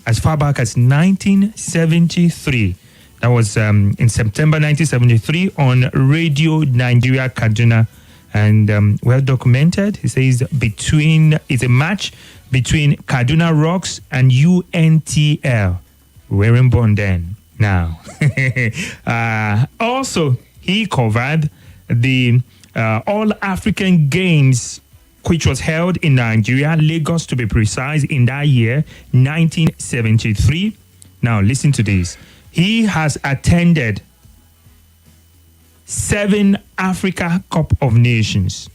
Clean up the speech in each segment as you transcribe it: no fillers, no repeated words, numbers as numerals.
as far back as 1973. That was in September 1973 on Radio Nigeria Kaduna, and well documented. He says it's a match between Kaduna Rocks and UNTL. We weren't born then. Now, also he covered the All African Games, which was held in Nigeria, Lagos to be precise, in that year, 1973. Now, listen to this. He has attended 7 Africa Cup of Nations.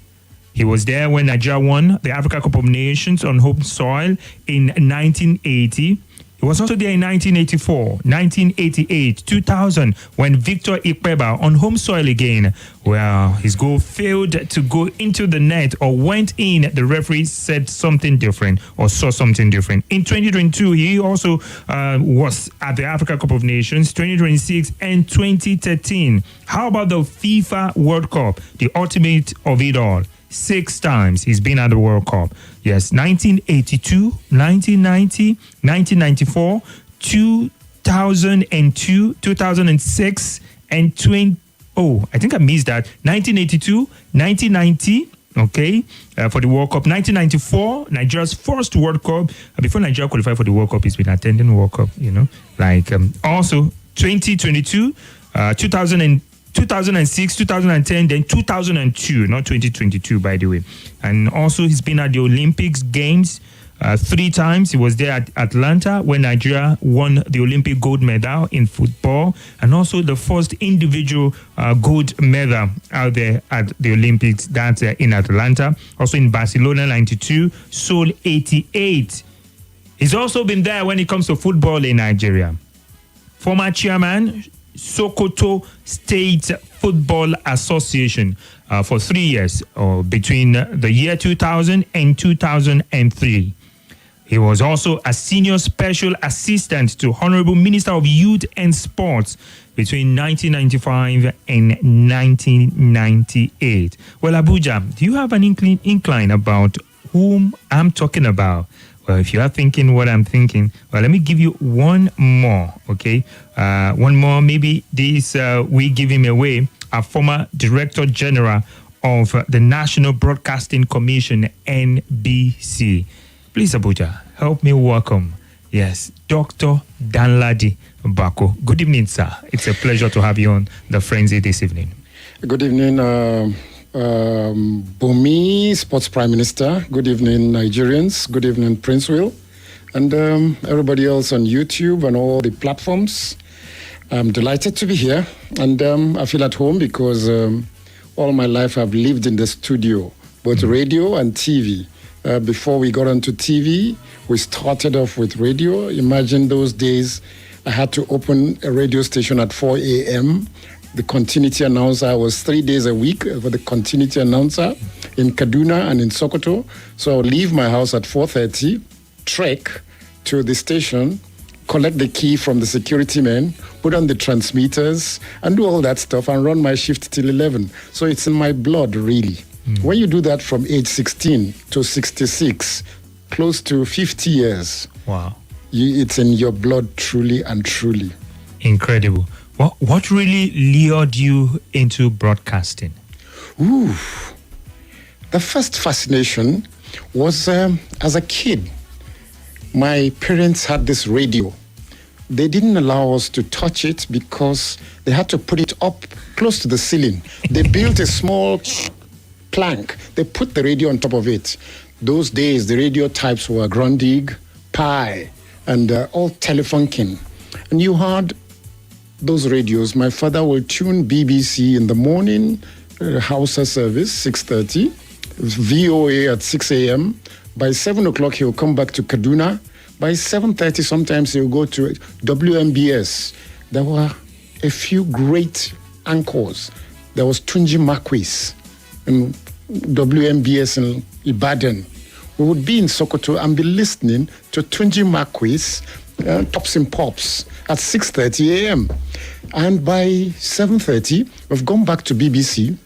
He was there when Nigeria won the Africa Cup of Nations on home soil in 1980. He was also there in 1984, 1988, 2000, when Victor Ikpeba on home soil again. Well, his goal failed to go into the net or went in. The referee said something different or saw something different. In 2022, he also was at the Africa Cup of Nations, 2026 and 2013. How about the FIFA World Cup, the ultimate of it all? 6 times he's been at the World Cup. Yes, 1982, 1990, 1994, 2002, 2006, and 20. Oh, I think I missed that. 1982, 1990. Okay, for the World Cup. 1994, Nigeria's first World Cup. Before Nigeria qualified for the World Cup, he's been attending World Cup. Also 2022, 2006, 2010, then 2002, not 2022, by the way. And also, he's been at the Olympics Games 3 times. He was there at Atlanta when Nigeria won the Olympic gold medal in football, and also the first individual gold medal out there at the Olympics. That's in Atlanta. Also in Barcelona 92, Seoul 88. He's also been there when it comes to football in Nigeria. Former chairman, Sokoto State Football Association for 3 years, between the year 2000 and 2003. He was also a senior special assistant to Honorable Minister of Youth and Sports between 1995 and 1998. Well, Abuja, do you have an incline about whom I'm talking about? Well, if you are thinking what I'm thinking, well, let me give you one more, okay? One more, maybe this, we give him away, a former Director General of the National Broadcasting Commission, NBC. Please, Abuja, help me welcome, yes, Dr. Danladi Bako. Good evening, sir. It's a pleasure to have you on The Frenzy this evening. Good evening, Bumi, Sports Prime Minister. Good evening, Nigerians. Good evening, Prince Will. And everybody else on YouTube and all the platforms. I'm delighted to be here. And I feel at home because all my life I've lived in the studio, both radio and TV. Before we got onto TV, we started off with radio. Imagine those days I had to open a radio station at 4 a.m., the continuity announcer was 3 days a week for the continuity announcer in Kaduna and in Sokoto. So I would leave my house at 4:30, trek to the station, collect the key from the security men, put on the transmitters, and do all that stuff and run my shift till 11. So it's in my blood, really. When you do that from age 16 to 66, close to 50 years, wow, it's in your blood, truly and truly. Incredible. What really lured you into broadcasting? The first fascination was as a kid. My parents had this radio. They didn't allow us to touch it because they had to put it up close to the ceiling. They built a small plank. They put the radio on top of it. Those days, the radio types were Grundig, Pi, and all Telefunken. And you had those radios. My father will tune BBC in the morning, Hausa service, 6:30, VOA at 6 a.m. By 7 o'clock, he'll come back to Kaduna. By 7:30, sometimes he'll go to WMBS. There were a few great anchors. There was Tunji Marquis in WMBS in Ibadan. We would be in Sokoto and be listening to Tunji Marquis, Tops and Pops, at 6:30 a.m. And by 7:30, we've gone back to BBC.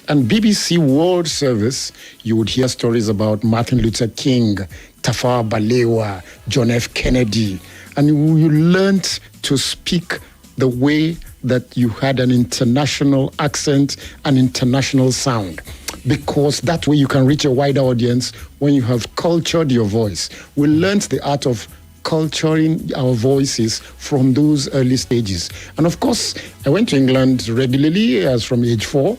And BBC World Service, you would hear stories about Martin Luther King, Tafawa Balewa, John F. Kennedy. And you learned to speak the way that you had an international accent, an international sound, because that way you can reach a wider audience when you have cultured your voice. We learned the art of culturing our voices from those early stages. And of course, I went to England regularly as from age 4,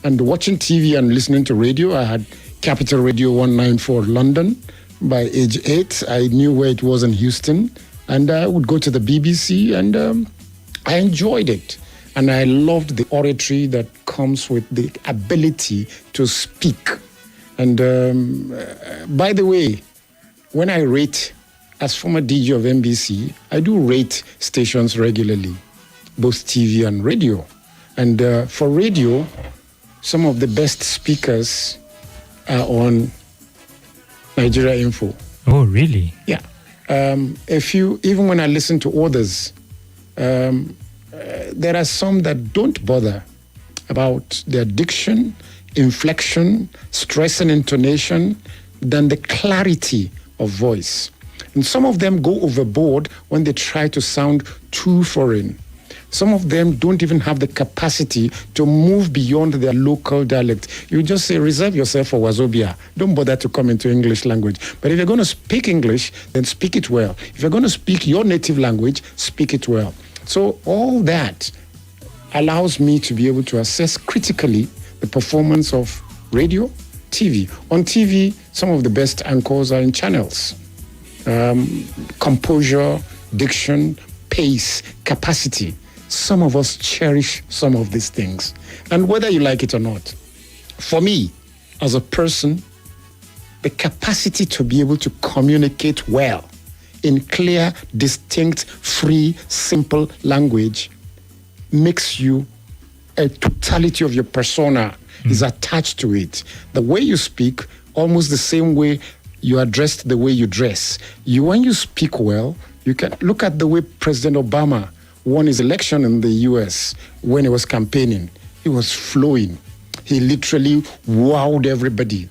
and watching TV and listening to radio. I had Capital Radio 194 London. By age 8, I knew where it was in Houston, and I would go to the BBC, and I enjoyed it. And I loved the oratory that comes with the ability to speak. And by the way, when I rate, as former DJ of NBC, I do rate stations regularly, both TV and radio. And for radio, some of the best speakers are on Nigeria Info. Oh, really? Yeah. Even when I listen to others, there are some that don't bother about their diction, inflection, stress and intonation, than the clarity of voice. And some of them go overboard when they try to sound too foreign. Some of them don't even have the capacity to move beyond their local dialect. You just say, reserve yourself for Wazobia. Don't bother to come into English language. But if you're going to speak English, then speak it well. If you're going to speak your native language, speak it well. So all that allows me to be able to assess critically the performance of radio, TV. On TV, some of the best anchors are in channels. Composure, diction, pace, capacity. Some of us cherish some of these things. And whether you like it or not, for me, as a person, the capacity to be able to communicate well in clear, distinct, free, simple language makes you a totality of your persona is attached to it. The way you speak, almost the same way you are dressed, the way you dress. When you speak well, you can look at the way President Obama won his election in the US when he was campaigning. He was flowing. He literally wowed everybody.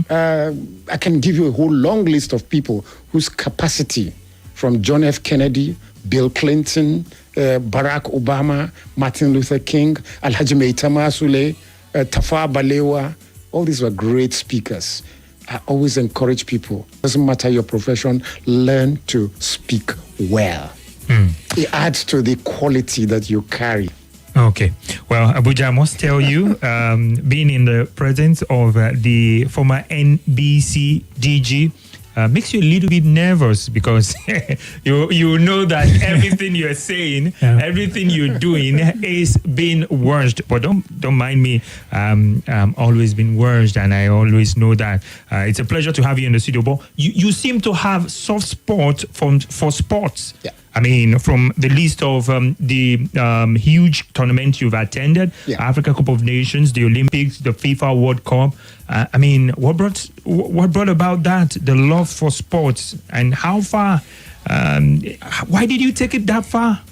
I can give you a whole long list of people whose capacity, from John F. Kennedy, Bill Clinton, Barack Obama, Martin Luther King, Alhaji Maitama Sule, Tafawa Balewa, all these were great speakers. I always encourage people, doesn't matter your profession, learn to speak well. It adds to the quality that you carry. Okay. Well, Abuja, I must tell you, being in the presence of the former NBC DG makes you a little bit nervous, because you know that everything you're saying, everything you're doing is being watched. But don't mind me. Always been watched, and I always know that. It's a pleasure to have you in the studio. But you seem to have soft spot for sports. Yeah. I mean, from the list of the huge tournaments you've attended, Africa Cup of Nations, the Olympics, the FIFA World Cup. I mean, what brought about that, the love for sports, and how far? Why did you take it that far?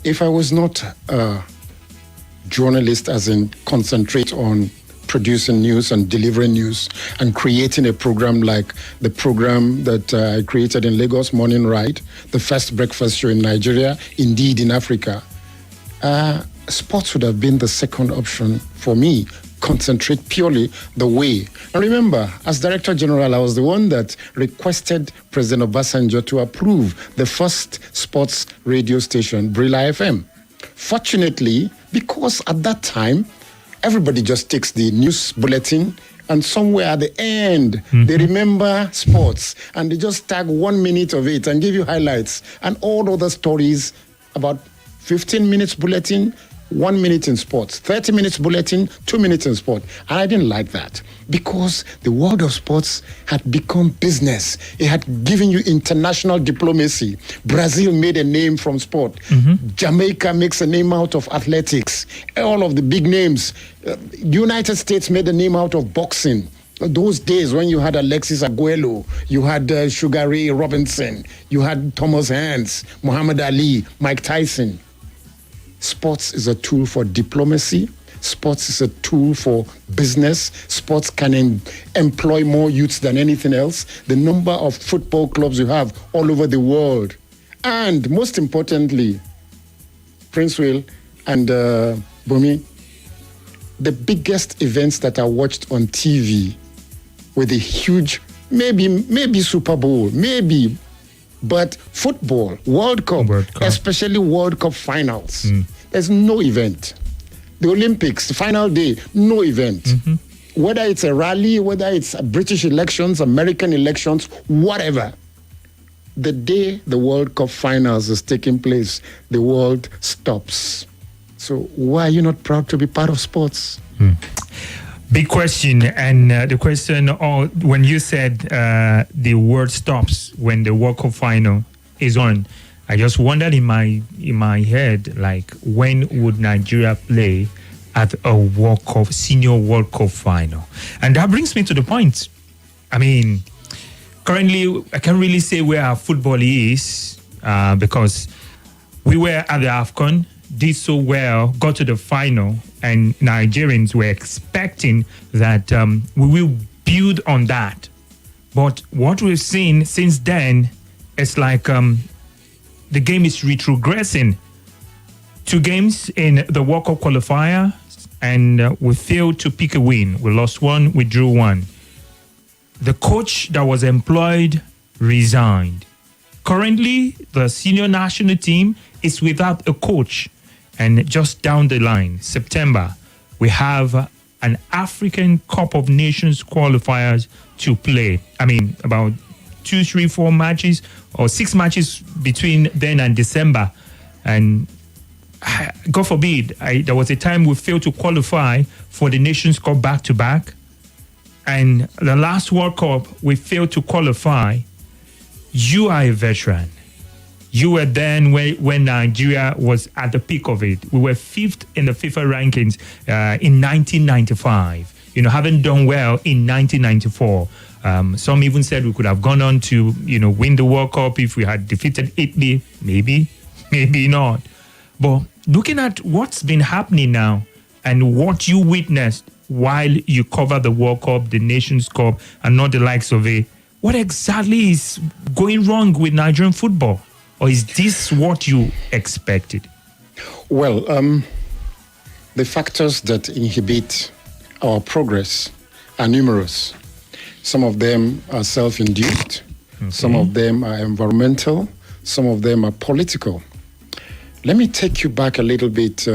If I was not a journalist, as in concentrate on producing news and delivering news and creating a program like the program that I created in Lagos, Morning Ride, the first breakfast show in Nigeria, indeed in Africa, sports would have been the second option for me. Concentrate purely the way. And remember, as Director General, I was the one that requested President Obasanjo to approve the first sports radio station, Brila FM. Fortunately, because at that time, everybody just takes the news bulletin, and somewhere at the end, they remember sports, and they just tag 1 minute of it and give you highlights, and all other stories about 15 minutes bulletin, 1 minute in sports, 30 minutes bulletin, 2 minutes in sport. And I didn't like that, because the world of sports had become business. It had given you international diplomacy. Brazil made a name from sport. Jamaica makes a name out of athletics. All of the big names. United States made a name out of boxing. Those days when you had Alexis Aguero, you had Sugar Ray Robinson, you had Thomas Hanks, Muhammad Ali, Mike Tyson. Sports is a tool for diplomacy, Sports is a tool for business. Sports can employ more youths than anything else. The number of football clubs you have all over the world. And most importantly, Prince Will and Bumi, the biggest events that are watched on TV with a huge, maybe Super Bowl, maybe, but football, World Cup, especially World Cup finals, there's no event. The Olympics, the final day, no event. Whether it's a rally, whether it's British elections, American elections, whatever. The day the World Cup finals is taking place, the world stops. So why are you not proud to be part of sports? Big question. And the question, when you said the world stops when the World Cup final is on, I just wondered in my head, like, when would Nigeria play at a senior World Cup final? And that brings me to the point. I mean, currently, I can't really say where our football is because we were at the AFCON, did so well, got to the final, and Nigerians were expecting that we will build on that. But what we've seen since then, it's like the game is retrogressing. 2 games in the World Cup qualifier, and we failed to pick a win. We lost 1, we drew 1. The coach that was employed resigned. Currently, the senior national team is without a coach. And just down the line, September, we have an African Cup of Nations qualifiers to play. I mean, about 2, 3, 4 matches or 6 matches between then and December. And God forbid, there was a time we failed to qualify for the Nations Cup back-to-back. And the last World Cup, we failed to qualify. You are a veteran. You were then when Nigeria was at the peak of it. We were 5th in the FIFA rankings in 1995. Having done well in 1994. Some even said we could have gone on to, win the World Cup if we had defeated Italy. Maybe not. But looking at what's been happening now and what you witnessed while you cover the World Cup, the Nations Cup, and not the likes of it, what exactly is going wrong with Nigerian football? Or is this what you expected? Well, the factors that inhibit our progress are numerous. Some of them are self-induced. Okay. Some of them are environmental. Some of them are political. Let me take you back a little bit,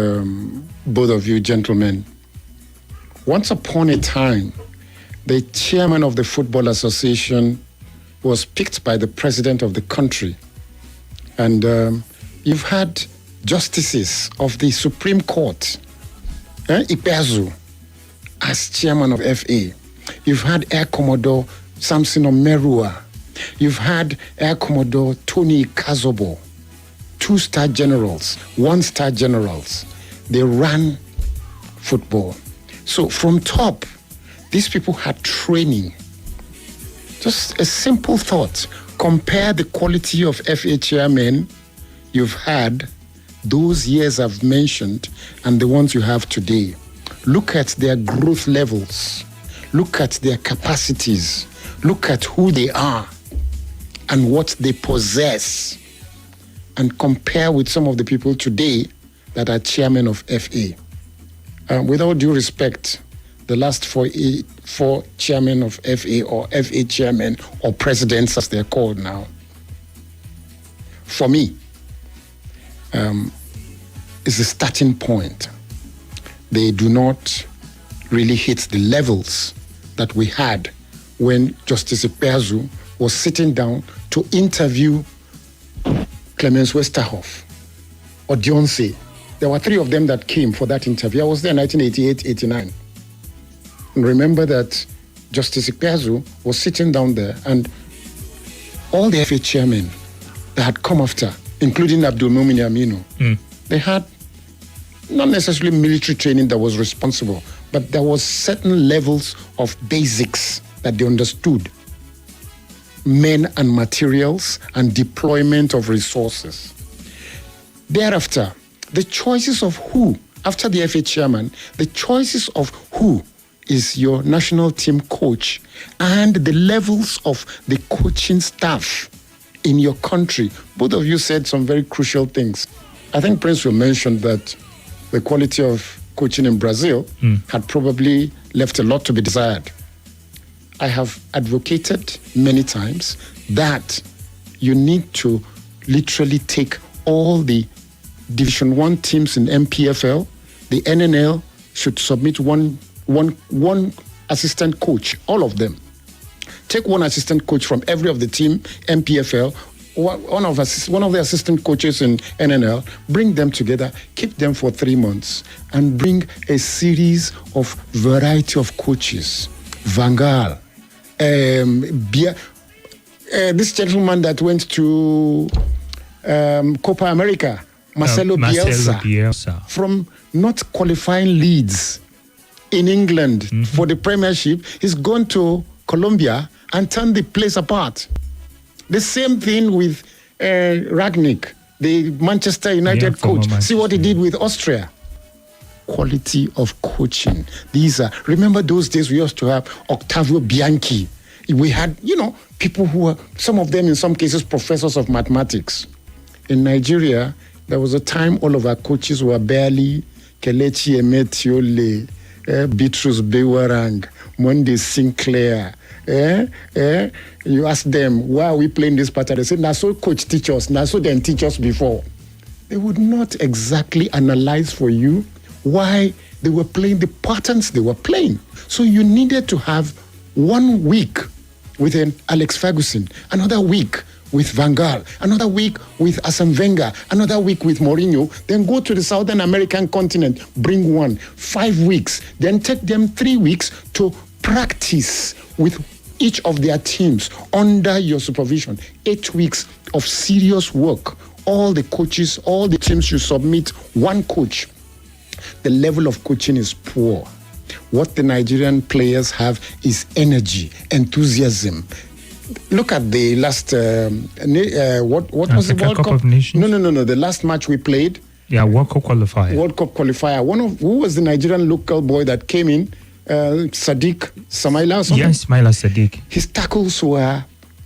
both of you gentlemen. Once upon a time, the chairman of the Football Association was picked by the president of the country. And you've had justices of the Supreme Court, Ipeazu, as chairman of FA. You've had Air Commodore Samson Omerua. You've had Air Commodore Tony Kazobo, 2-star generals, 1-star generals. They ran football. So from top, these people had training. Just a simple thought. Compare the quality of FA chairmen you've had those years I've mentioned and the ones you have today. Look at their growth levels. Look at their capacities. Look at who they are and what they possess. And compare with some of the people today that are chairmen of FA. With all due respect, the last four chairmen of FA or FA chairmen or presidents as they're called now, for me, is the starting point. They do not really hit the levels that we had when Justice Ipeazu was sitting down to interview Clemens Westerhoff or Dionce. There were 3 of them that came for that interview. I was there in 1988-89. And remember that Justice Ipeazu was sitting down there and all the FA chairmen that had come after, including Abdul Mumin Aminu, they had not necessarily military training that was responsible, but there was certain levels of basics that they understood. Men and materials and deployment of resources. Thereafter, the choices of who after the FA chairman, the choices of who is your national team coach and the levels of the coaching staff in your country. Both of you said some very crucial things. I think Prince will mention that the quality of coaching in Brazil had probably left a lot to be desired. I have advocated many times that you need to literally take all the Division 1 teams in MPFL. The NNL should submit one assistant coach, all of them. Take one assistant coach from every of the team, MPFL, one of the assistant coaches in NNL, bring them together, keep them for 3 months, and bring a series of variety of coaches. Van Gaal, this gentleman that went to Copa America, Marcelo Bielsa, from not qualifying Leeds in England for the Premiership, he's gone to Colombia and turned the place apart. The same thing with Ragnick, the Manchester United coach. See what he did with Austria. Quality of coaching. Remember those days we used to have Octavio Bianchi. We had, people who were, some of them in some cases, professors of mathematics. In Nigeria, there was a time all of our coaches were barely Kelechi Emetiole, Beatrice Bewarang, Monday Sinclair. You ask them, why are we playing this pattern? They say, now so coach teach us, now so then teach us before. They would not exactly analyze for you why they were playing the patterns they were playing. So you needed to have 1 week with an Alex Ferguson, another week with Van Gaal, another week with Arsene Wenger, another week with Mourinho, then go to the Southern American continent, bring 5 weeks, then take them 3 weeks to practice with each of their teams under your supervision. 8 weeks of serious work. All the coaches, all the teams you submit one coach. The level of coaching is poor. What the Nigerian players have is energy, enthusiasm. Look at the last, what was the World Cup? Of Nations? No. The last match we played. Yeah, World Cup qualifier. World Cup qualifier. Who was the Nigerian local boy that came in? Sadiq Samaila or something? Yes, Smaila Sadiq. His tackles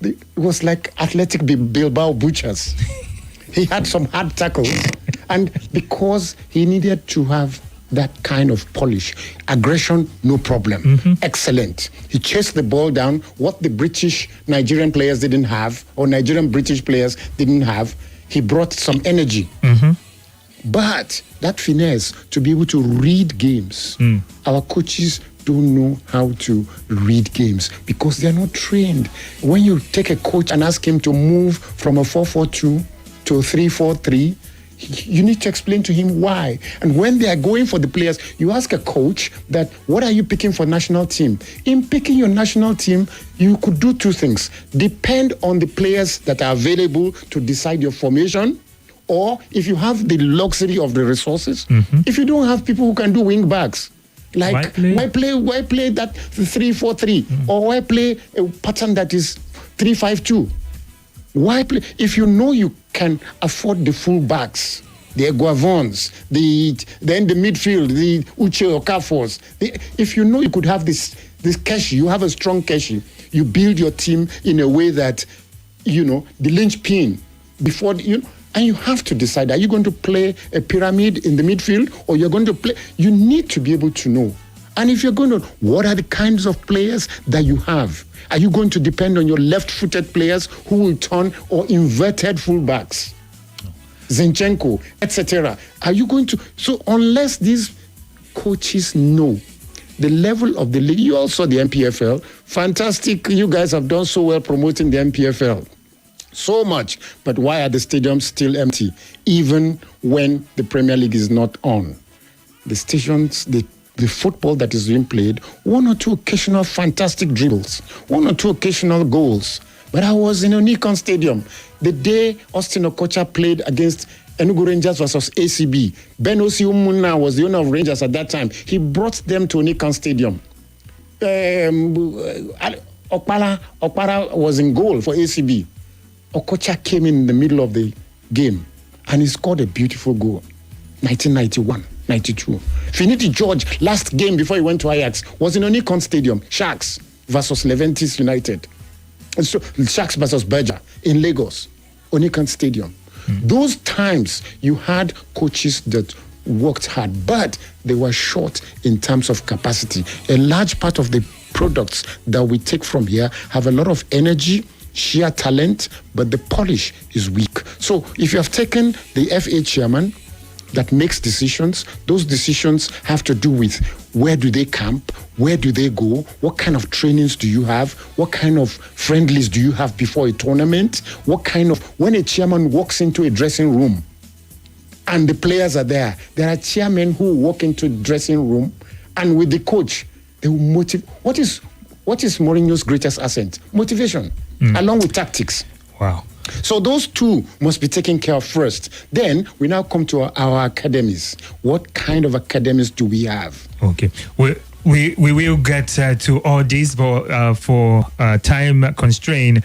it was like Athletic Bilbao Butchers. He had some hard tackles. And because he needed to have that kind of polish, aggression, no problem. Excellent. He chased the ball down, what the Nigerian players didn't have, or Nigerian British players didn't have. He brought some energy. But that finesse to be able to read games, our coaches don't know how to read games because they're not trained. When you take a coach and ask him to move from a 4-4-2 to a 3-4-3, you need to explain to him why. And when they are going for the players, you ask a coach that, what are you picking for national team? In picking your national team, you could do two things. Depend on the players that are available to decide your formation, or if you have the luxury of the resources, if you don't have people who can do wing backs, like why play that 3-4-3, or why play a pattern that is 3-5-2? Why play? If you know you can afford the full backs, the Eguavons, then the midfield, the Uche Okafors. If you know you could have this Keshi, you have a strong Keshi, you build your team in a way that, the linchpin before, and you have to decide, are you going to play a pyramid in the midfield or you're going to play? You need to be able to know. And if you're going to, what are the kinds of players that you have? Are you going to depend on your left-footed players who will turn, or inverted fullbacks? Zinchenko, etc. Are you going to? So unless these coaches know the level of the league, you all saw the MPFL. Fantastic. You guys have done so well promoting the MPFL. So much. But why are the stadiums still empty, even when the Premier League is not on? The stations, the football that is being played, one or two occasional fantastic dribbles, one or two occasional goals. But I was in Onikon Stadium the day Austin Okocha played against Enugu Rangers versus ACB. Ben Osi Umuna was the owner of Rangers at that time. He brought them to Onikon Stadium. Okpara was in goal for ACB. Okocha came in the middle of the game and he scored a beautiful goal. 1991. 92. Finidi George, last game before he went to Ajax, was in Onikon Stadium, Sharks versus Leventis United. So Sharks versus Berger in Lagos, Onikon Stadium. Those times you had coaches that worked hard, but they were short in terms of capacity. A large part of the products that we take from here have a lot of energy, sheer talent, but the polish is weak. So if you have taken the FA chairman that makes decisions, those decisions have to do with where do they camp, where do they go, what kind of trainings do you have, what kind of friendlies do you have before a tournament, when a chairman walks into a dressing room and the players are there are chairmen who walk into the dressing room and with the coach, they will motivate. What is Mourinho's greatest asset? Motivation, along with tactics. Wow. So those two must be taken care of first. Then we now come to our academies. What kind of academies do we have? Okay. We will get to all this, but for time constraint,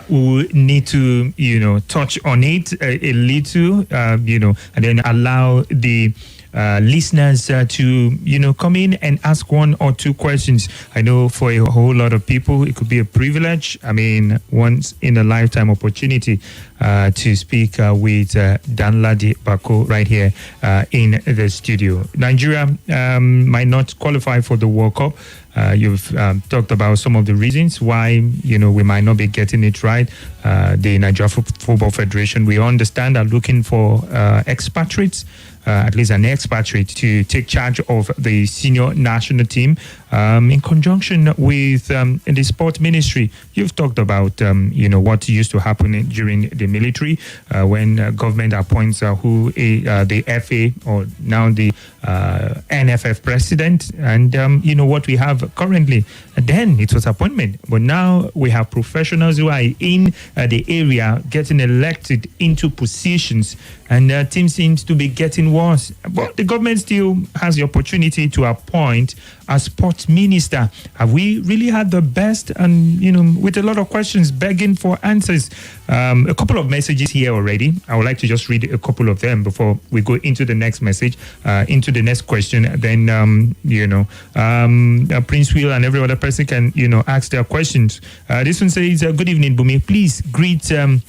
we will need to, touch on it a little, and then allow the listeners to come in and ask one or two questions. I know for a whole lot of people it could be a privilege, once in a lifetime opportunity to speak with Danladi Bako right here in the studio. Nigeria might not qualify for the World Cup. You've talked about some of the reasons why we might not be getting it right. The Nigeria Football Federation, we understand, are looking for expatriates, at least an expatriate, to take charge of the senior national team in conjunction with the sport ministry. You've talked about what used to happen during the military when government appoints the FA or now the NFF president, and what we have currently. Then it was appointment, but now we have professionals who are in the area getting elected into positions, and things seems to be getting worse. But the government still has the opportunity to appoint a sports minister. Have we really had the best? And with a lot of questions begging for answers. A couple of messages here already. I would like to just read a couple of them before we go into the next message, into the next question. Then Prince Will and every other person can ask their questions. This one says, "Good evening, Bumi. Please greet Dr.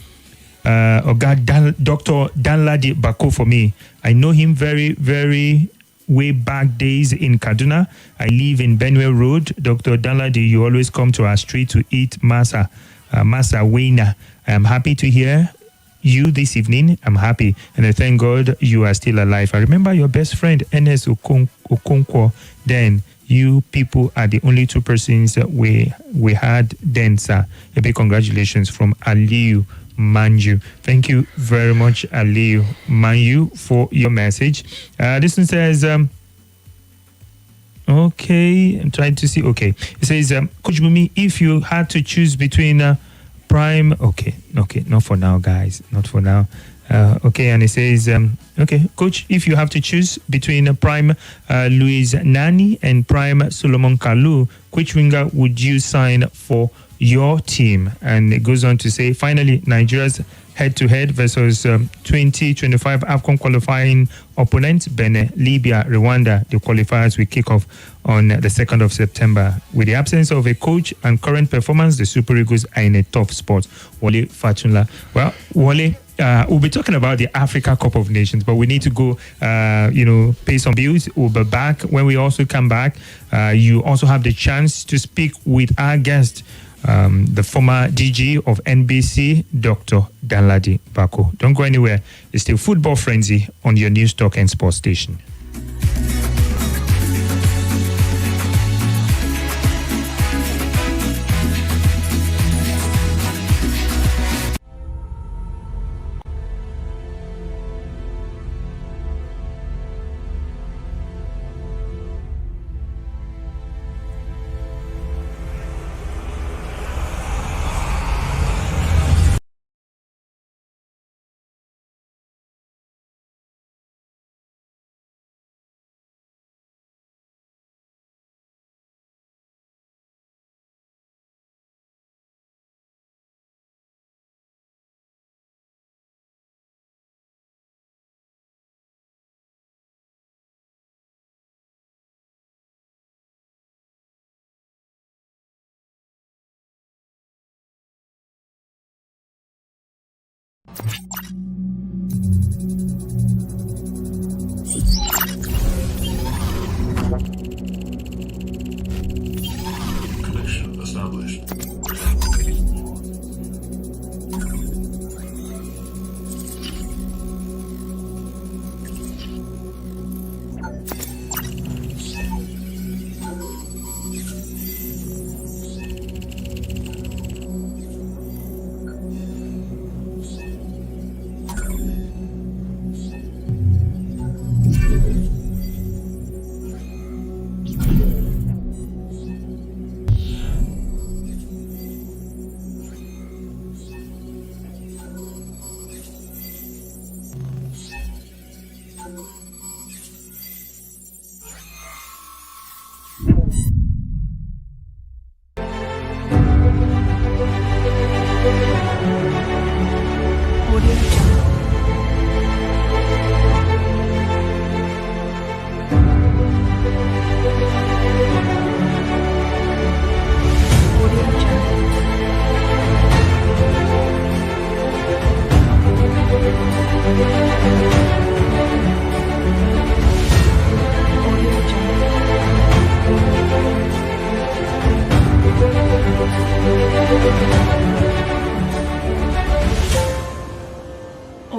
Danladi Bako for me. I know him very, very way back days in Kaduna. I live in Benwell Road. Dr. Danladi, you always come to our street to eat masa wena. I am happy to hear you this evening. I'm happy, and I thank God you are still alive. I remember your best friend, Enes Okonkwo. Then you people are the only two persons that we had then, sir. A big congratulations from Aliu Manju. Thank you very much, Aliu Manju, for your message. This one says, okay, I'm trying to see. Okay, it says, Coach Bumi, if you had to choose between Prime, okay, not for now, guys, not for now. Okay, and it says, okay, Coach, if you have to choose between Prime Luis Nani and Prime Solomon Kalou, which winger would you sign for your team? And it goes on to say, finally, Nigeria's head-to-head versus 2025 AFCON qualifying opponents, Benin, Libya, Rwanda. The qualifiers will kick off on the 2nd of September. With the absence of a coach and current performance, the Super Eagles are in a tough spot. Wale Fatunla. Well, Wale, we'll be talking about the Africa Cup of Nations, but we need to go, pay some bills. We'll be back. When we also come back, you also have the chance to speak with our guest, the former DG of NBC, Dr. Danladi Bako. Don't go anywhere. It's still Football Frenzy on your News Talk and Sports station.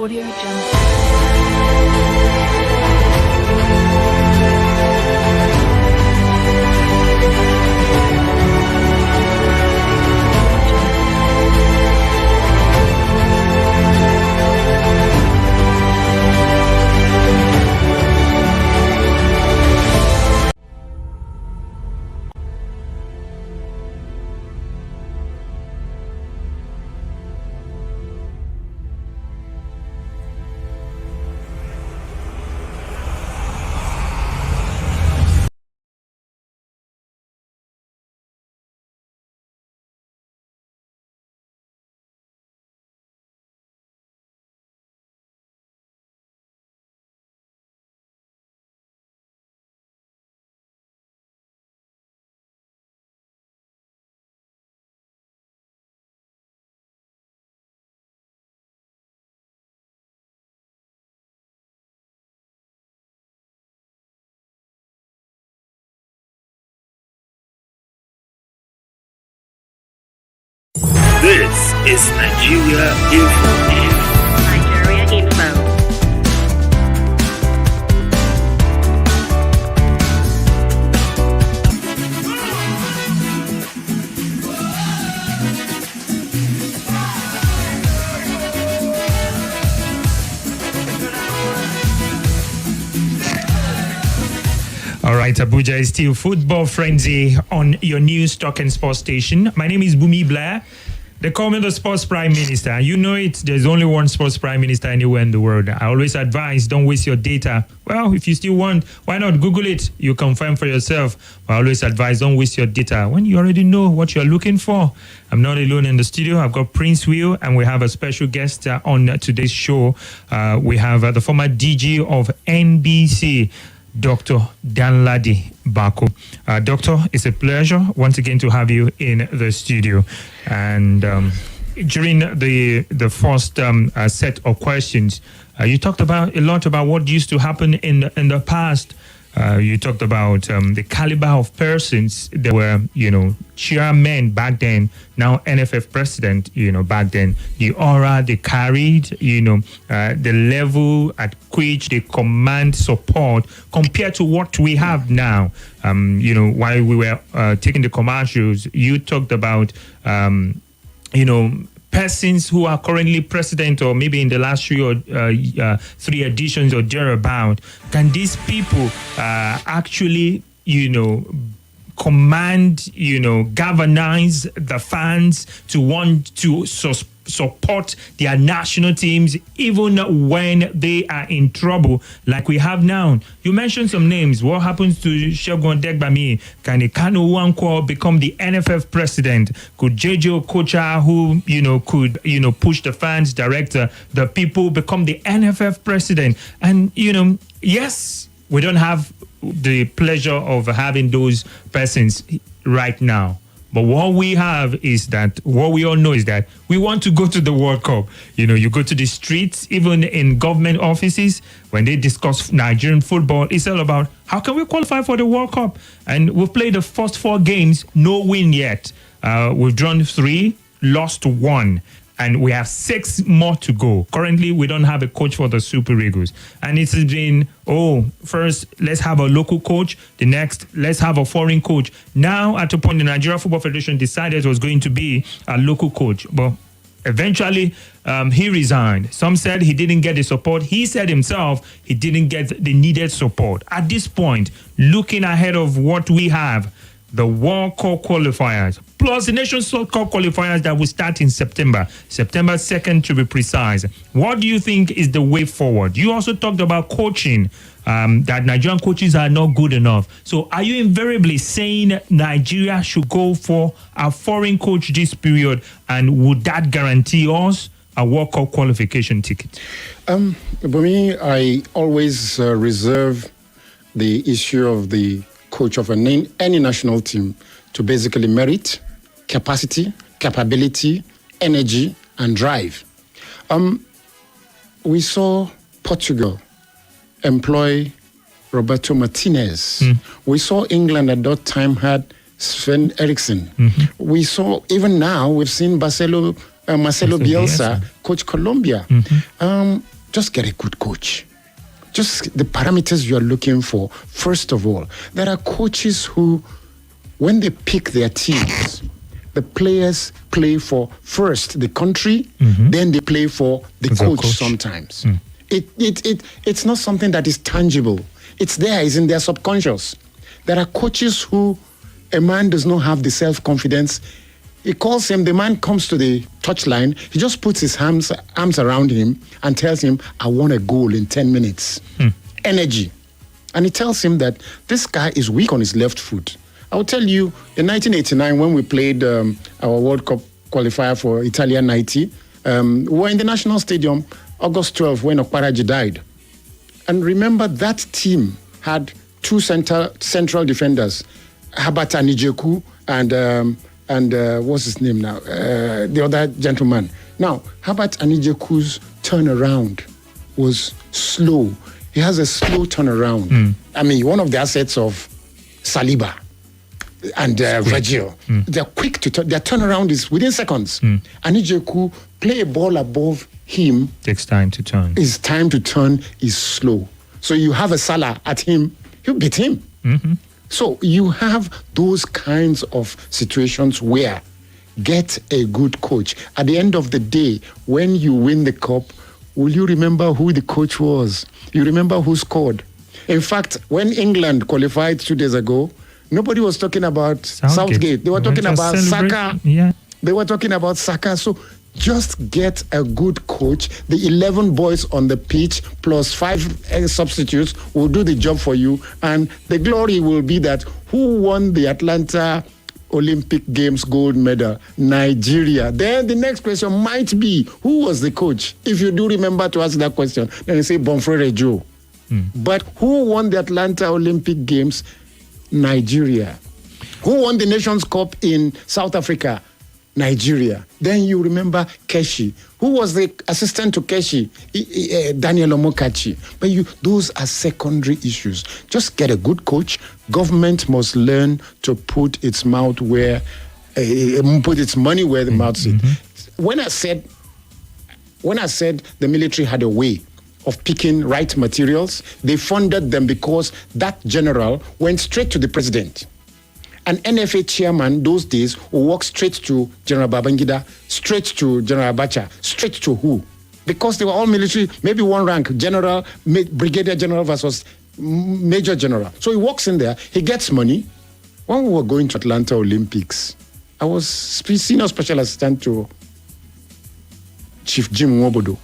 Audio Jungle. This is Nigeria Info. Nigeria Info. All right, Abuja is still football frenzy on your news, talk and sports station. My name is Bumi Blair. They call me the sports prime minister. You know it. There's only one sports prime minister anywhere in the world. I always advise, don't waste your data. Well, if you still want, why not Google it? You confirm for yourself. I always advise, don't waste your data when you already know what you're looking for. I'm not alone in the studio. I've got Prince Will, and we have a special guest on today's show. We have the former DG of NBC, Dr. Danladi Bako. Doctor, it's a pleasure once again to have you in the studio. And during the first set of questions, you talked about a lot about what used to happen in the past. You talked about the caliber of persons that were, chairmen back then, now NFF president, back then, the aura they carried, the level at which they command support compared to what we have now. While we were taking the commercials, you talked about, persons who are currently president or maybe in the last three editions or thereabout. Can these people actually, command, galvanize the fans to want to support their national teams even when they are in trouble like we have now? You mentioned some names. What happens to Segun Degbami? Can Kanu Nwankwo become the NFF president? Could JJ Okocha, who could push the fans, direct the people, become the NFF president? And yes, we don't have the pleasure of having those persons right now. But what we have is that, what we all know is that we want to go to the World Cup. You go to the streets, even in government offices, when they discuss Nigerian football, it's all about how can we qualify for the World Cup? And we've played the first 4 games, no win yet. We've drawn 3, lost 1. And we have 6 more to go. Currently, we don't have a coach for the Super Eagles. And it's been, first, let's have a local coach. The next, let's have a foreign coach. Now, at a point, the Nigeria Football Federation decided it was going to be a local coach. But eventually, he resigned. Some said he didn't get the support. He said himself he didn't get the needed support. At this point, looking ahead of what we have, the World Cup qualifiers, plus the Nations Cup qualifiers that will start in September 2nd to be precise. What do you think is the way forward? You also talked about coaching, that Nigerian coaches are not good enough. So are you invariably saying Nigeria should go for a foreign coach this period, and would that guarantee us a World Cup qualification ticket? For me, I always reserve the issue of the coach of any national team to basically merit, capacity, capability, energy, and drive. We saw Portugal employ Roberto Martinez. We saw England at that time had Sven Eriksson. We saw, even now, we've seen Marcelo Marcelo Bielsa, Bielsa. coach Colombia. Just get a good coach. Just the parameters you are looking for. First of all, there are coaches who, when they pick their teams, the players play for first the country, then they play for the coach sometimes. It's not something that is tangible. It's there, it's in their subconscious. There are coaches who a man does not have the self-confidence. He calls him, the man comes to the touchline, he just puts his arms around him and tells him, I want a goal in 10 minutes. Energy. And he tells him that this guy is weak on his left foot. I'll tell you, in 1989, when we played our World Cup qualifier for Italia 90, we were in the National Stadium, August 12, when Okparaji died. And remember, that team had two central defenders, Herbert Anijeku and what's his name now? The other gentleman. Now, Herbert Anijeku's turnaround was slow. He has a slow turnaround. I mean, one of the assets of Saliba and Virgil. They're quick to turn. Their turnaround is within seconds. Anijeku, play a ball above him. Takes time to turn. His time to turn is slow. So you have a Salah at him, you beat him. So you have those kinds of situations where get a good coach. At the end of the day, when you win the cup, will you remember who the coach was? You remember who scored? In fact, when England qualified 2 days ago, nobody was talking about Southgate. They were talking about Saka. Yeah. They were talking about Saka. So just get a good coach. The 11 boys on the pitch plus 5 substitutes will do the job for you. And the glory will be that who won the Atlanta Olympic Games gold medal? Nigeria. Then the next question might be, who was the coach? If you do remember to ask that question, then you say Bonfrere Joe. But who won the Atlanta Olympic Games? Nigeria. Who won the Nations Cup in South Africa? Nigeria. Then you remember Keshi. Who was the assistant to Keshi? Daniel Omokachi. But those are secondary issues. Just get a good coach. Government must learn to put its mouth where, put its money where the mouth is. When I said the military had a way of picking right materials, they funded them because that general went straight to the president. An NFA chairman those days will walk straight to General Babangida, straight to General Abacha, straight to who? Because they were all military, maybe one rank, general, brigadier general versus major general. So he walks in there, he gets money. When we were going to Atlanta Olympics, I was senior special assistant to Chief Jim Nwobodo.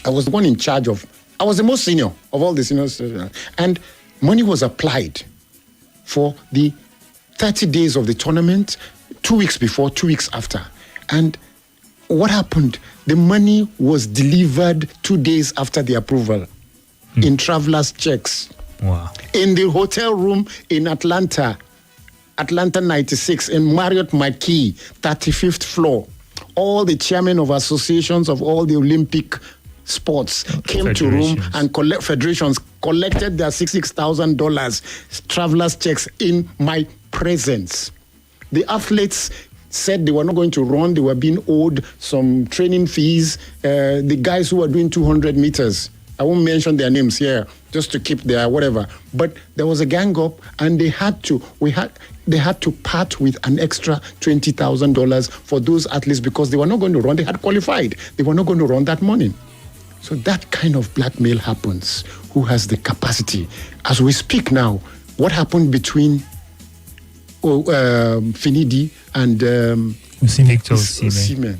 I was the one in charge I was the most senior of all the seniors. And money was applied for the 30 days of the tournament, 2 weeks before, 2 weeks after. And what happened? The money was delivered 2 days after the approval in traveler's checks. Wow. In the hotel room in Atlanta 96, in Marriott Marquis, 35th floor. All the chairmen of associations of all the Olympic sports came to room and federations collected their $66,000 traveler's checks in my presence. The athletes said they were not going to run. They were being owed some training fees. The guys who were doing 200 meters, I won't mention their names here just to keep their whatever. But there was a gang up and they had to part with an extra $20,000 for those athletes because they were not going to run. They had qualified. They were not going to run that morning. So that kind of blackmail happens. Who has the capacity? As we speak now, what happened between Finidi and Victor Osimhen?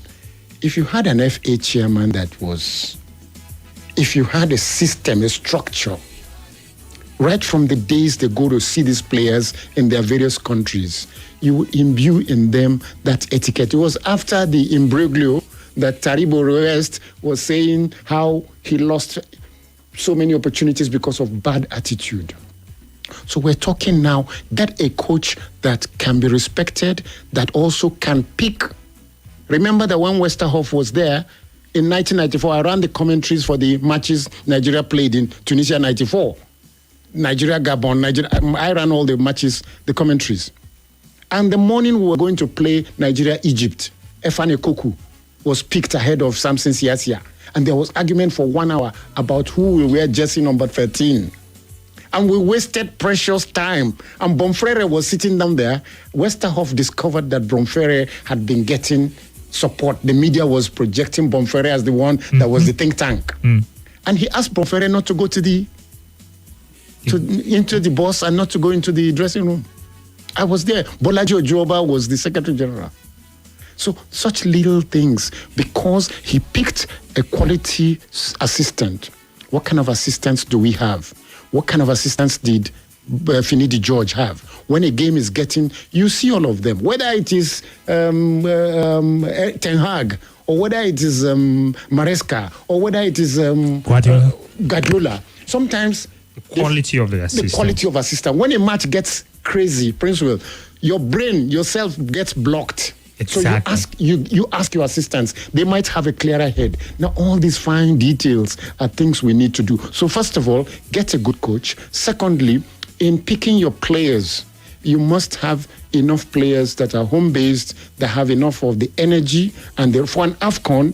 If you had an FA chairman if you had a system, a structure, right from the days they go to see these players in their various countries, you would imbue in them that etiquette. It was after the imbroglio that Taribo West was saying how he lost so many opportunities because of bad attitude. So we're talking now, get a coach that can be respected, that also can pick. Remember that when Westerhoff was there in 1994, I ran the commentaries for the matches Nigeria played in Tunisia 94. Nigeria, Gabon, Nigeria. I ran all the matches, the commentaries. And the morning we were going to play Nigeria, Egypt, Efane Koku. was picked ahead of Samson Siasia. And there was argument for 1 hour about who will wear jersey number 13. And we wasted precious time. And Bonfrere was sitting down there. Westerhoff discovered that Bonfrere had been getting support. The media was projecting Bonfrere as the one that was the think tank. And he asked Bonfrere not to go to into the bus and not to go into the dressing room. I was there. Bolaji Ojoba was the Secretary General. So such little things, because he picked a quality assistant. What kind of assistants do we have? What kind of assistants did Finidi George have? When a game is getting, you see all of them. Whether it is Ten Hag, or whether it is Maresca, or whether it is Guardiola. Sometimes the quality of the assistant. The quality of assistant. When a match gets crazy, Prince Will, your brain yourself gets blocked. Exactly. So you ask your assistants. They might have a clearer head. Now, all these fine details are things we need to do. So first of all, get a good coach. Secondly, in picking your players, you must have enough players that are home-based, that have enough of the energy. And for an AFCON,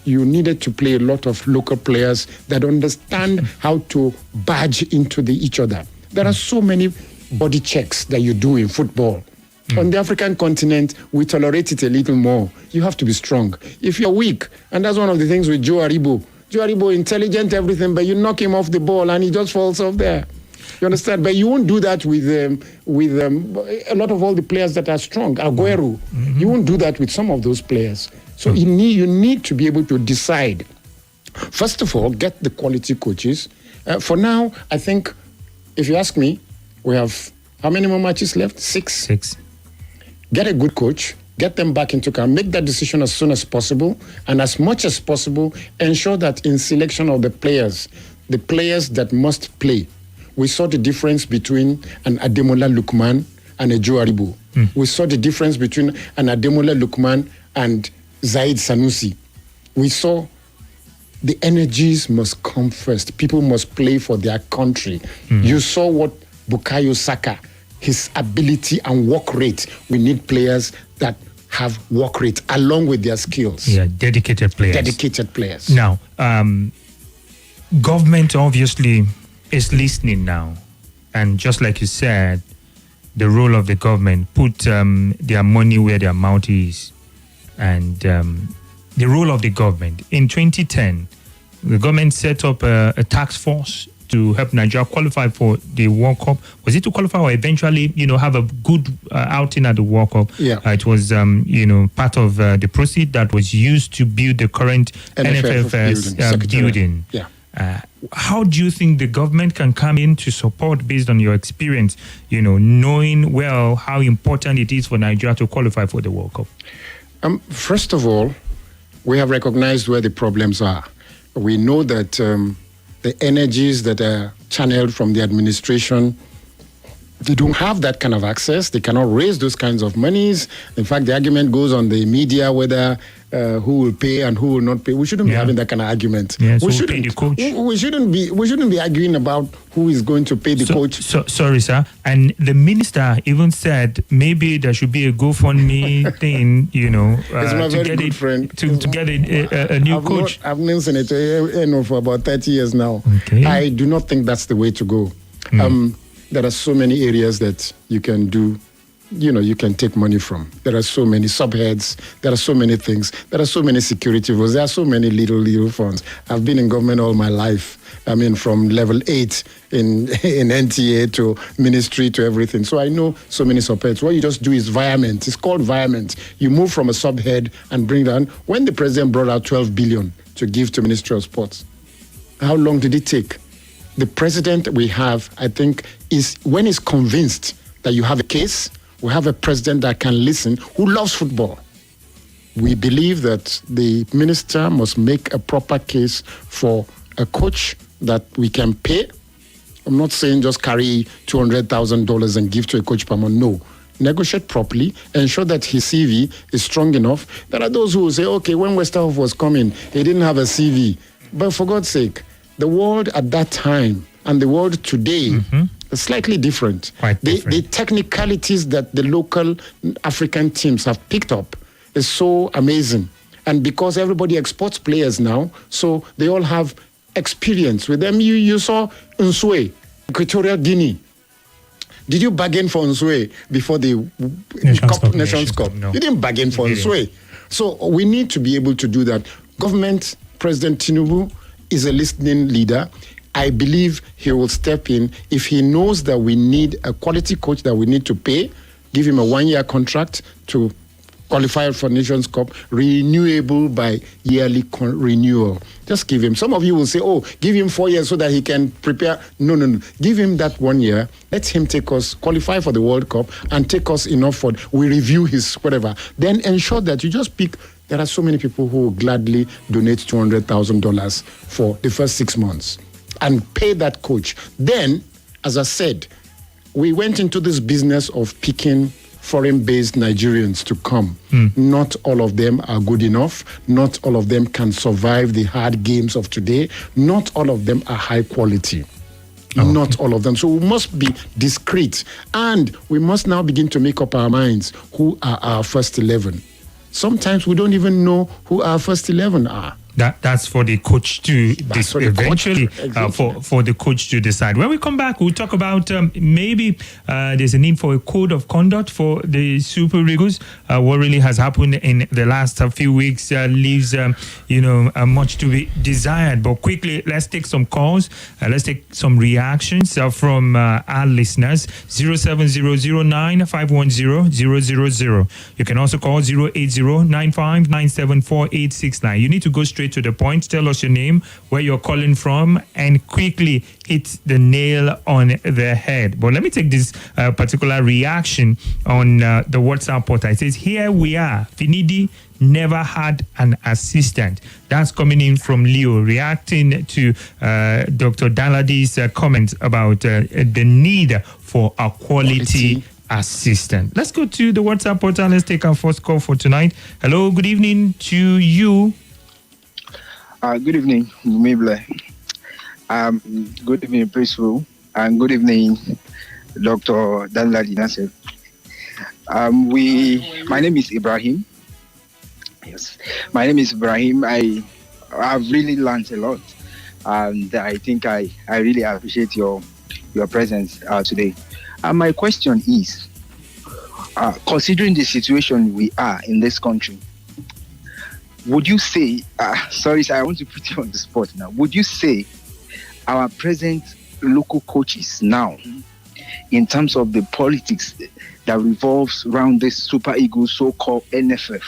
you needed to play a lot of local players that understand how to barge into each other. There are so many body checks that you do in football. On the African continent, we tolerate it a little more. You have to be strong. If you're weak, and that's one of the things with Joe Aribo. Joe Aribo, intelligent, everything, but you knock him off the ball and he just falls off there. You understand? But you won't do that with a lot of all the players that are strong. Aguero, you won't do that with some of those players. So you need to be able to decide. First of all, get the quality coaches. For now, I think, if you ask me, we have how many more matches left? 6. Get a good coach, get them back into camp, make that decision as soon as possible, and as much as possible, ensure that in selection of the players that must play, we saw the difference between an Ademola Lookman and a Joe Aribo. We saw the difference between an Ademola Lookman and Zaid Sanusi. We saw the energies must come first. People must play for their country. You saw what Bukayo Saka, his ability and work rate. We need players that have work rate along with their skills. Yeah, dedicated players. Now, government obviously is listening now. And just like you said, the role of the government, put their money where their mouth is. And the role of the government. In 2010, the government set up a task force to help Nigeria qualify for the World Cup. Was it to qualify or eventually, have a good outing at the World Cup? Yeah. It was, part of the proceed that was used to build the current NFFS building. Yeah. How do you think the government can come in to support based on your experience, knowing well how important it is for Nigeria to qualify for the World Cup? First of all, we have recognized where the problems are. We know that the energies that are channeled from the administration, they don't have that kind of access. They cannot raise those kinds of monies. In fact, the argument goes on the media whether who will pay and who will not pay. We shouldn't be having that kind of argument. Yeah, we so pay the coach. We shouldn't be arguing about who is going to pay the coach. Sorry, sir. And the minister even said maybe there should be a GoFundMe thing, it's my very good friend. To get a new coach. I've known Senator for about 30 years now. Okay. I do not think that's the way to go. There are so many areas that you can do, you can take money from. There are so many subheads. There are so many things. There are so many security votes. There are so many little funds. I've been in government all my life. I mean, from level 8 in NTA to ministry to everything. So I know so many subheads. What you just do is virement. It's called virement. You move from a subhead and bring down. When the president brought out 12 billion to give to Ministry of Sports, how long did it take? The president we have, I think, is when he's convinced that you have a case, we have a president that can listen, who loves football. We believe that the minister must make a proper case for a coach that we can pay. I'm not saying just carry $200,000 and give to a coach per month. No. Negotiate properly, ensure that his CV is strong enough. There are those who will say, okay, when Westerhoff was coming, he didn't have a CV. But for God's sake, the world at that time and the world today is slightly different. Quite different. The technicalities that the local African teams have picked up is so amazing. And because everybody exports players now, so they all have experience with them. You saw Nsue, Equatorial Guinea. Did you bargain for Nsue before the Nations Cup? No. You didn't bargain for Nsue. So we need to be able to do that. Government, President Tinubu is a listening leader. I believe he will step in if he knows that we need a quality coach that we need to pay, give him a 1-year contract to qualify for Nations Cup, renewable by yearly renewal. Just give him. Some of you will say, oh, give him 4 years so that he can prepare. No. Give him that 1 year. Let him take us, qualify for the World Cup and take us enough for, we review his whatever. Then ensure that you just pick. There are so many people who will gladly donate $200,000 for the first 6 months and pay that coach. Then, as I said, we went into this business of picking foreign-based Nigerians to come. Not all of them are good enough. Not all of them can survive the hard games of today. Not all of them are high quality. Not all of them. So we must be discreet. And we must now begin to make up our minds who are our first 11. Sometimes we don't even know who our first 11 are. That's for the coach to eventually for the coach to decide. When we come back, we'll talk about maybe there's a need for a code of conduct for the Super Eagles. What really has happened in the last few weeks leaves much to be desired. But quickly, let's take some calls. Let's take some reactions from our listeners. 07009510000. You can also call 08095974869. You need to go straight to the point. Tell us your name, where you're calling from, and quickly hit the nail on the head. But let me take this particular reaction on the WhatsApp portal. It says, here we are. Finidi never had an assistant. That's coming in from Leo, reacting to Dr. Danladi's comments about the need for a quality assistant. Let's go to the WhatsApp portal. Let's take our first call for tonight. Hello, good evening to you. Good evening, Mable. Good evening, Principal, and good evening, Dr. Danladi Nasser. My name is Ibrahim. Yes, my name is Ibrahim. I've really learned a lot, and I think I really appreciate your presence today. My question is, considering the situation we are in this country, would you say, sorry, sir, I want to put you on the spot now. Would you say our present local coaches now, in terms of the politics that revolves around this Super Eagles, so-called NFF,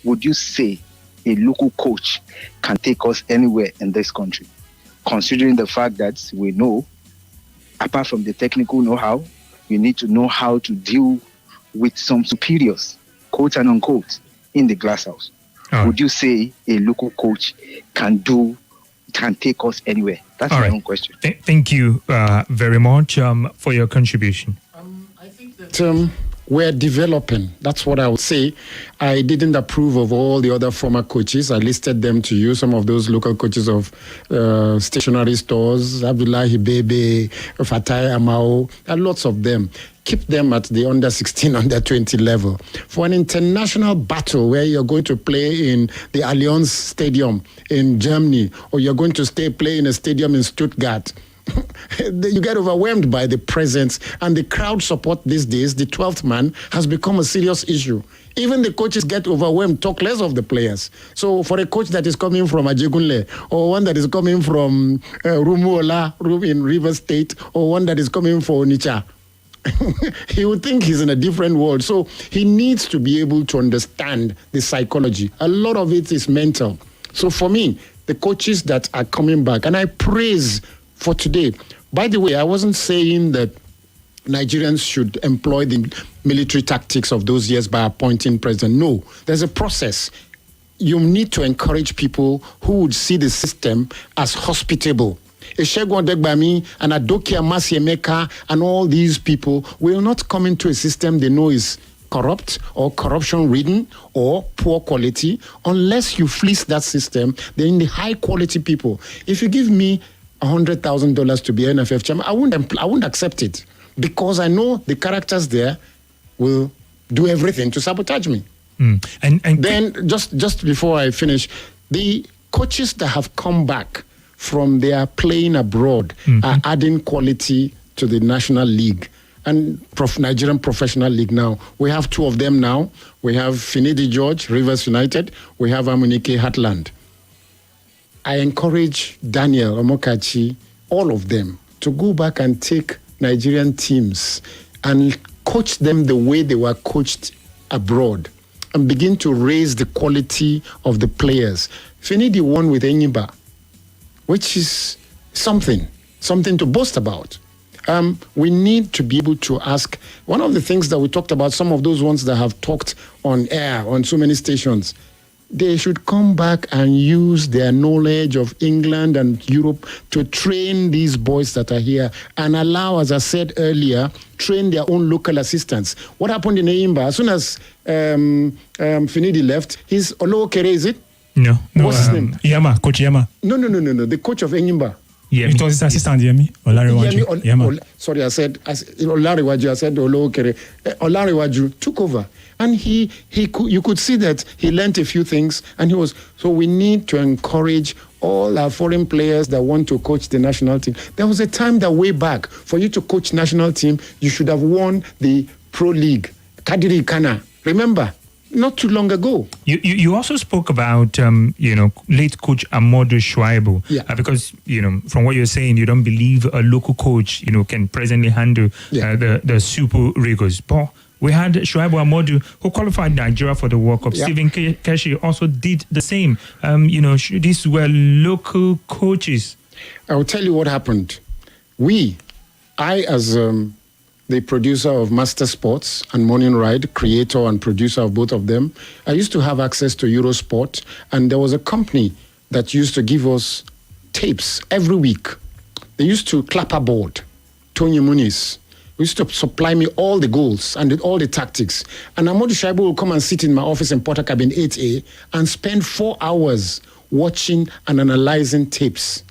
would you say a local coach can take us anywhere in this country? Considering the fact that we know, apart from the technical know-how, you need to know how to deal with some superiors, quote and unquote, in the glass house. Would you say a local coach can take us anywhere? That's my own question. Thank you very much for your contribution. I think that we're developing. That's what I would say. I didn't approve of all the other former coaches. I listed them to you. Some of those local coaches of stationery stores, Abdullahi Bebe, Fatai Amao, there are lots of them. Keep them at the under 16, under 20 level. For an international battle where you're going to play in the Allianz Stadium in Germany, or you're going to play in a stadium in Stuttgart, you get overwhelmed by the presence and the crowd support these days. The 12th man has become a serious issue. Even the coaches get overwhelmed, talk less of the players. So for a coach that is coming from Ajegunle, or one that is coming from Rumuola in River State, or one that is coming from Onitsha, he would think he's in a different world. So he needs to be able to understand the psychology. A lot of it is mental. So for me, the coaches that are coming back, and I praise for today. By the way, I wasn't saying that Nigerians should employ the military tactics of those years by appointing president. No, there's a process. You need to encourage people who would see the system as hospitable. Eshegun Odegbami and Adokia Masiemeka and all these people will not come into a system they know is corrupt or corruption-ridden or poor quality unless you fleece that system. Then the high-quality people. If you give me $100,000 to be NFF chairman, I wouldn't accept it because I know the characters there will do everything to sabotage me. And Then, just before I finish, the coaches that have come back from their playing abroad are adding quality to the National League and Nigerian Professional League now. We have 2 of them now. We have Finidi George, Rivers United. We have Amunike Heartland. I encourage Daniel Omokachi, all of them, to go back and take Nigerian teams and coach them the way they were coached abroad and begin to raise the quality of the players. Finidi won with Enyimba, which is something to boast about. We need to be able to ask. One of the things that we talked about, some of those ones that have talked on air on so many stations, they should come back and use their knowledge of England and Europe to train these boys that are here and allow, as I said earlier, train their own local assistants. What happened in Enyimba, as soon as Finidi left, he's Olowokere, is it? No. What's his name? Coach Yama. No. The coach of Enyimba. Yeah, It was his assistant, Yemi. Olarewaju. Sorry, I said Olarewaju. I said Olowokere. Olarewaju took over, and you could see that he learnt a few things, and he was. So we need to encourage all our foreign players that want to coach the national team. There was a time that way back, for you to coach national team, you should have won the Pro League. Kadiri Kana, remember? Not too long ago. You also spoke about late coach Amodu Shuaibu. Yeah. Because from what you're saying, you don't believe a local coach can presently handle the super rigors. But we had Shuaibu Amodu, who qualified Nigeria for the World Cup. Yeah. Stephen Keshi also did the same. These were local coaches. I will tell you what happened. I as the producer of Master Sports and Morning Ride, creator and producer of both of them, I used to have access to Eurosport, and there was a company that used to give us tapes every week. They used to clapperboard Tony Muniz. He used to supply me all the goals and all the tactics. And Amodu Shaibu will come and sit in my office in Porter Cabin 8A and spend 4 hours watching and analyzing tapes.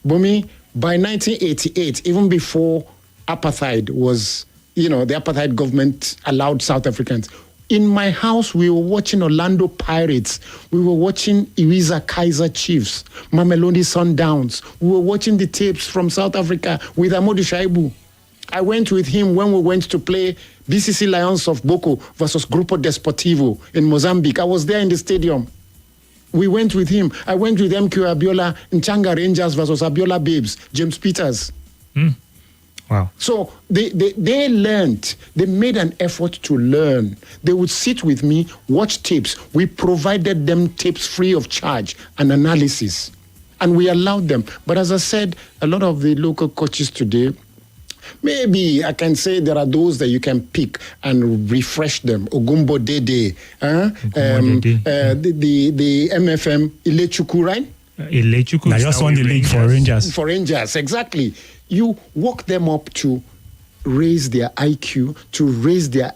Bumi, by 1988, even before apartheid was, the apartheid government allowed South Africans. In my house, we were watching Orlando Pirates. We were watching Iwiza Kaiser Chiefs, Mamelodi Sundowns. We were watching the tapes from South Africa with Amodu Shaibu. I went with him when we went to play BCC Lions of Bako versus Grupo Desportivo in Mozambique. I was there in the stadium. We went with him. I went with MQ Abiola in Changa Rangers versus Abiola Babes, James Peters. Wow. So they learned. They made an effort to learn. They would sit with me, watch tapes. We provided them tapes free of charge and analysis. And we allowed them. But as I said, a lot of the local coaches today, maybe I can say there are those that you can pick and refresh them. Ogumbo Dede, the MFM Ilechuku, right? Ilechuku. I just won the league for Rangers. For Rangers, exactly. You work them up to raise their IQ, to raise their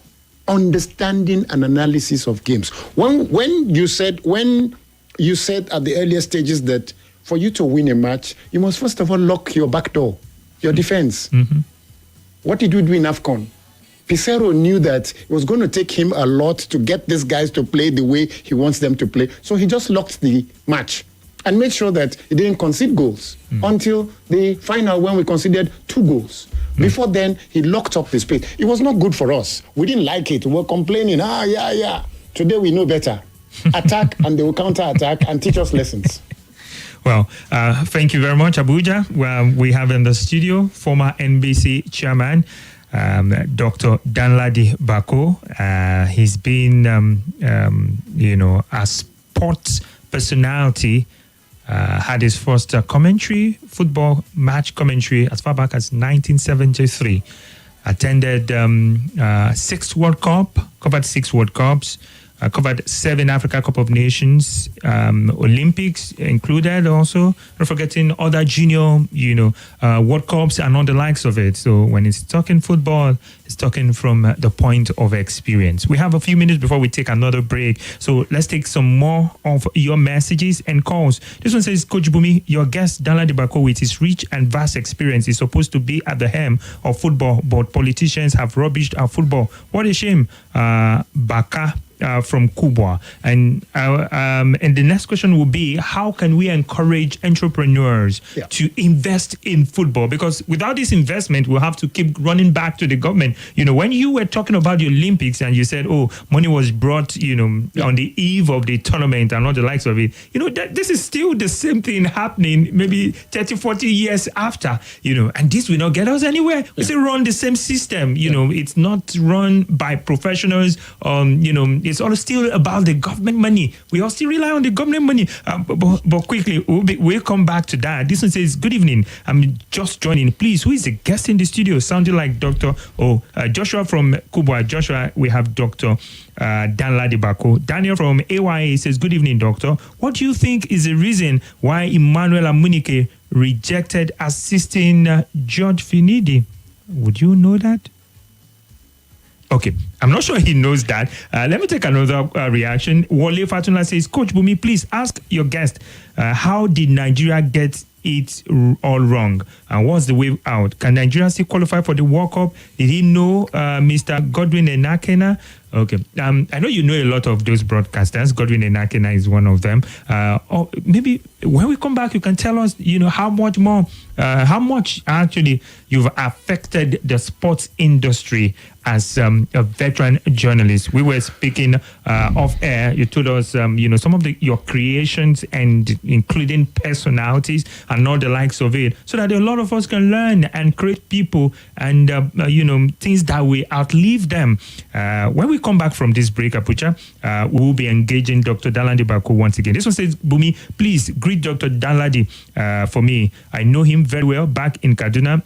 understanding and analysis of games. When you said at the earlier stages that for you to win a match, you must first of all lock your back door, your defense. Mm-hmm. What did we do in AFCON? Pizarro knew that it was going to take him a lot to get these guys to play the way he wants them to play. So he just locked the match and made sure that he didn't concede goals until the final when we conceded 2 goals. Before then, he locked up the space. It was not good for us. We didn't like it. We were complaining, Today we know better. Attack and they will counter-attack and teach us lessons. Well, thank you very much, Abuja. Well, we have in the studio former NBC chairman, Dr. Danladi Bako. He's been, a sports personality. Had his first football match commentary as far back as 1973. Attended 6 World Cup, covered 6 World Cups, covered 7 Africa Cup of Nations, Olympics included also, not forgetting other junior, World Cups and all the likes of it. So when he's talking football, he's talking from the point of experience. We have a few minutes before we take another break. So let's take some more of your messages and calls. This one says, Coach Bumi, your guest, Danladi Bako, with his rich and vast experience, is supposed to be at the helm of football, but politicians have rubbished our football. What a shame. Baka from Kubwa. And the next question will be, how can we encourage entrepreneurs to invest in football? Because without this investment, we'll have to keep running back to the government. You know, when you were talking about the Olympics and you said, oh, money was brought, you know, on the eve of the tournament and all the likes of it, you know, this is still the same thing happening maybe 30, 40 years after, you know, and this will not get us anywhere. We still run the same system, you know, it's not run by professionals. You know, it's all still about the government money. We all still rely on the government money. But quickly, we'll come back to that. This one says, good evening. I'm just joining. Please, who is the guest in the studio? Sounding like Dr. Joshua from Kubwa. Joshua, we have Dr. Danladi Bako. Daniel from AYA says, good evening, doctor. What do you think is the reason why Emmanuel Amunike rejected assisting George Finidi? Would you know that? Okay, I'm not sure he knows that. Let me take another reaction. Wale Fatuna says, Coach Bumi, please ask your guest, how did Nigeria get it all wrong? And what's the way out? Can Nigeria still qualify for the World Cup? Did he know Mr. Godwin Enakena? Okay, I know you know a lot of those broadcasters. Godwin Enakena is one of them. Or maybe when we come back, you can tell us, you know, how much actually you've affected the sports industry as a veteran journalist. We were speaking off air. You told us, you know, some of your creations and including personalities and all the likes of it, so that a lot of us can learn and create people and, you know, things that will outlive them. When we come back from this break, Apucha, we will be engaging Dr. Danladi Bako once again. This one says, Bumi, please greet Dr. Danladi for me. I know him very well back in Kaduna.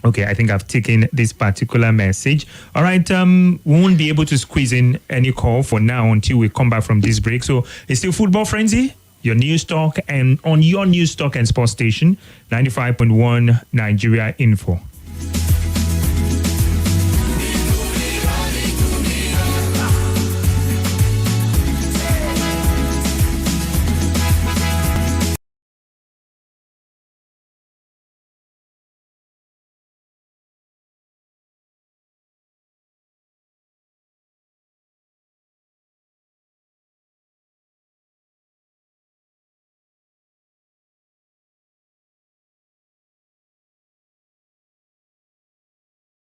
Okay, I think I've taken this particular message. All right, we won't be able to squeeze in any call for now until we come back from this break. So it's still Football Frenzy, your news talk, and on your news talk and sports station, 95.1 Nigeria Info.